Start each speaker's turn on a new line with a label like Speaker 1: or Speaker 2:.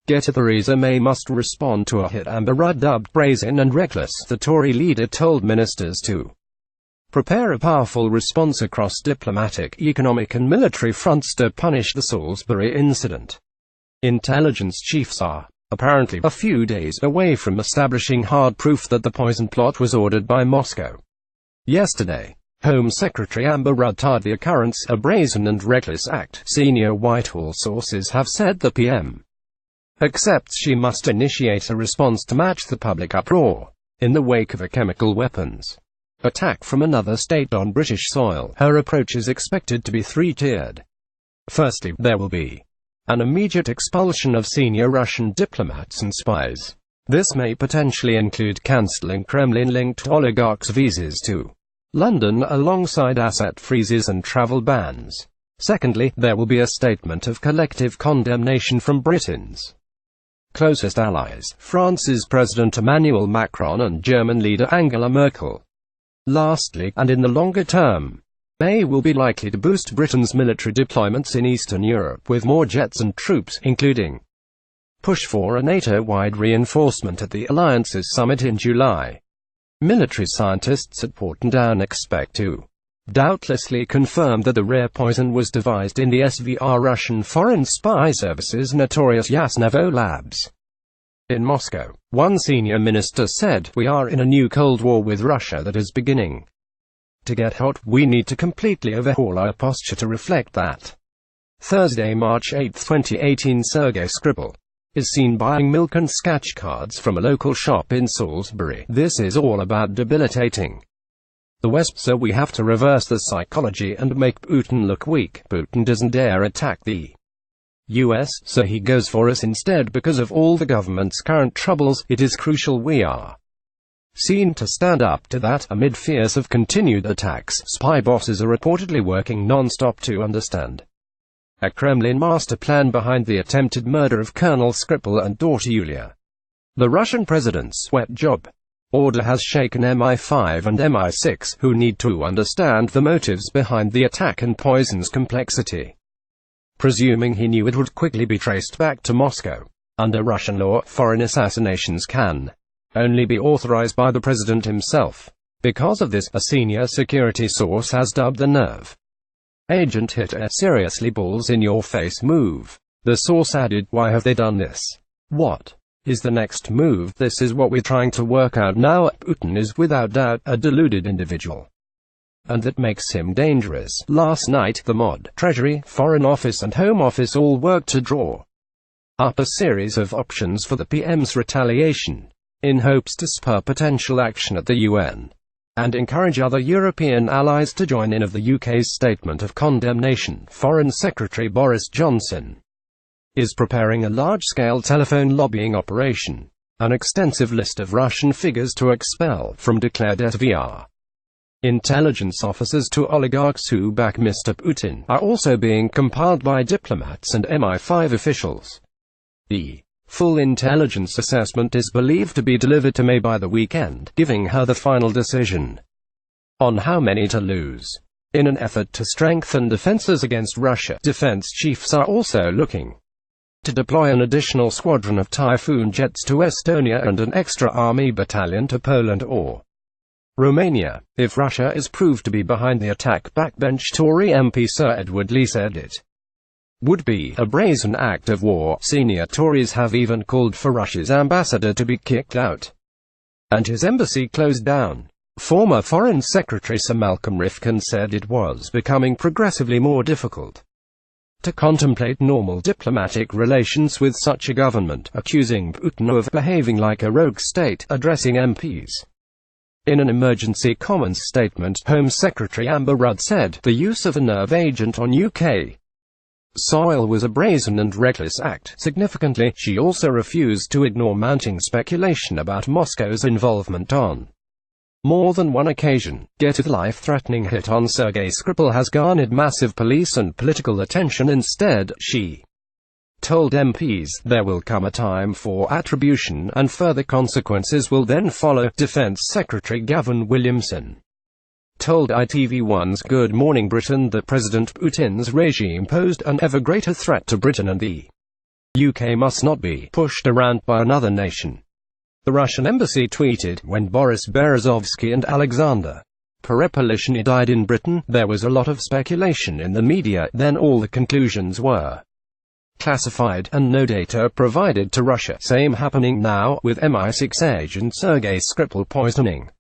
Speaker 1: Theresa May must respond to a hit Amber Rudd dubbed brazen and reckless. The Tory leader told ministers to prepare a powerful response across diplomatic, economic and military fronts to punish the Salisbury incident. Intelligence chiefs are, apparently, a few days away from establishing hard proof that the poison plot was ordered by Moscow. Yesterday, Home Secretary Amber Rudd titled the occurrence a brazen and reckless act. Senior Whitehall sources have said the PM accepts she must initiate a response to match the public uproar in the wake of a chemical weapons attack from another state on British soil. Her approach is expected to be three-tiered. Firstly, there will be an immediate expulsion of senior Russian diplomats and spies. This may potentially include cancelling Kremlin-linked oligarchs' visas to London alongside asset freezes and travel bans. Secondly, there will be a statement of collective condemnation from Britain's closest allies, France's President Emmanuel Macron and German leader Angela Merkel. Lastly, and in the longer term, May will be likely to boost Britain's military deployments in Eastern Europe with more jets and troops, including push for a NATO-wide reinforcement at the Alliance's summit in July. Military scientists at Portsdown expect to doubtlessly confirm that the rare poison was devised in the SVR Russian Foreign Spy Service's notorious Yasnovo labs in Moscow. One senior minister said, "We are in a new Cold War with Russia that is beginning to get hot. We need to completely overhaul our posture to reflect that." Thursday, March 8, 2018. Sergei Skripal is seen buying milk and sketch cards from a local shop in Salisbury. "This is all about debilitating the West, so we have to reverse the psychology and make Putin look weak. Putin doesn't dare attack the US, so he goes for us instead. Because of all the government's current troubles, it is crucial we are seen to stand up to that." Amid fears of continued attacks, spy bosses are reportedly working non-stop to understand a Kremlin master plan behind the attempted murder of Colonel Skripal and daughter Yulia. The Russian president's wet job order has shaken MI5 and MI6, who need to understand the motives behind the attack and poison's complexity. Presuming he knew it would quickly be traced back to Moscow. Under Russian law, foreign assassinations can only be authorized by the president himself. Because of this, a senior security source has dubbed the nerve agent hit a seriously balls-in-your-face move. The source added, "Why have they done this? What is the next move? This is what we're trying to work out now." Putin is without doubt a deluded individual, and that makes him dangerous. Last night, the MOD, Treasury, Foreign Office and Home Office all worked to draw up a series of options for the PM's retaliation, in hopes to spur potential action at the UN, and encourage other European allies to join in. Of the UK's statement of condemnation, Foreign Secretary Boris Johnson is preparing a large-scale telephone lobbying operation, an extensive list of Russian figures to expel from declared SVR intelligence officers to oligarchs who back Mr. Putin, are also being compiled by diplomats and MI5 officials. The full intelligence assessment is believed to be delivered to May by the weekend, giving her the final decision on how many to lose. In an effort to strengthen defenses against Russia, defense chiefs are also looking to deploy an additional squadron of Typhoon jets to Estonia and an extra army battalion to Poland or Romania, if Russia is proved to be behind the attack. Backbench Tory MP Sir Edward Lee said it would be a brazen act of war. Senior Tories have even called for Russia's ambassador to be kicked out and his embassy closed down. Former Foreign Secretary Sir Malcolm Rifkin said it was becoming progressively more difficult to contemplate normal diplomatic relations with such a government, accusing Putin of behaving like a rogue state. Addressing MPs in an emergency Commons statement, Home Secretary Amber Rudd said the use of a nerve agent on UK soil was a brazen and reckless act. Significantly, she also refused to ignore mounting speculation about Moscow's involvement on more than one occasion. The life-threatening hit on Sergei Skripal has garnered massive police and political attention. Instead, she told MPs there will come a time for attribution, and further consequences will then follow. Defense Secretary Gavin Williamson told ITV1's Good Morning Britain that President Putin's regime posed an ever greater threat to Britain and the
Speaker 2: UK must not be pushed around by another nation. The Russian embassy tweeted, when Boris Berezovsky and Alexander Perepelishny died in Britain, there was a lot of speculation in the media, then all the conclusions were classified, and no data provided to Russia. Same happening now, with MI6 agent Sergei Skripal poisoning